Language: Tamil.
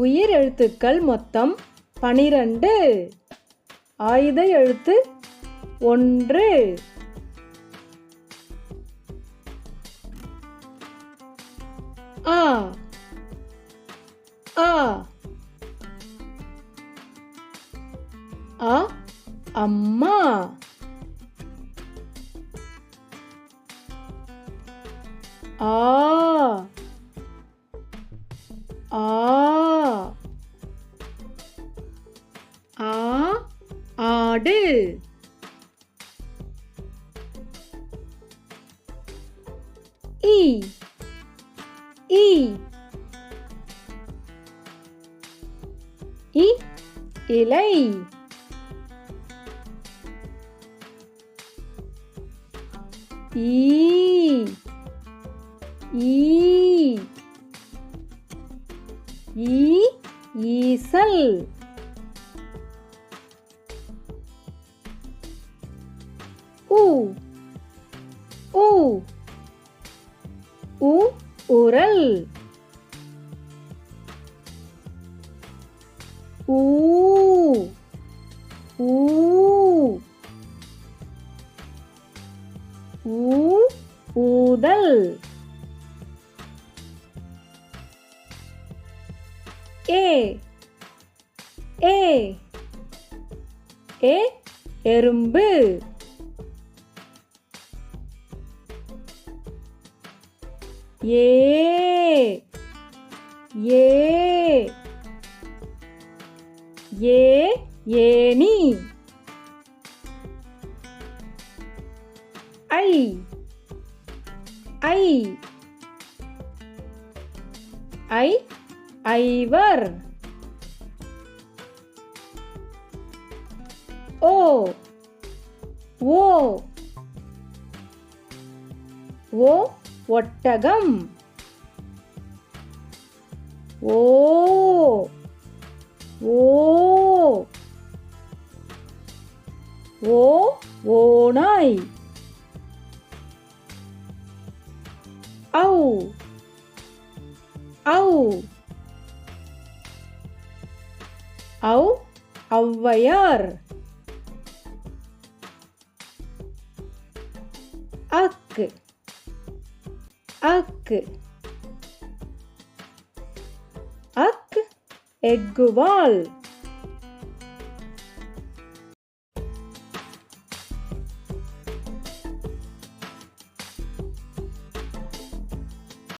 உயிர் எழுத்துக்கள் மொத்தம் 12. ஆயுத எழுத்து 1. ஆ ஆ ஆ அம்மா. ஆ ஆ ஆ ஆடு. இ இ இ இலை. ஈ ஈ ஈ ஈசல். உ உ உ உரல். ஊ ஊ ஊ ஊதல். ஏ ஏ ஏ எறும்பு. ஏ ஏ ஏ ஏணி. ஐ ஐ ஐ ஐவர். ஓ ஓ ஓ ஒட்டகம். ஓ ஓ ஓ ஓநாய். ஔ ஔ ஔ ஔவையார். அக் அக் அக் எக்குவால்.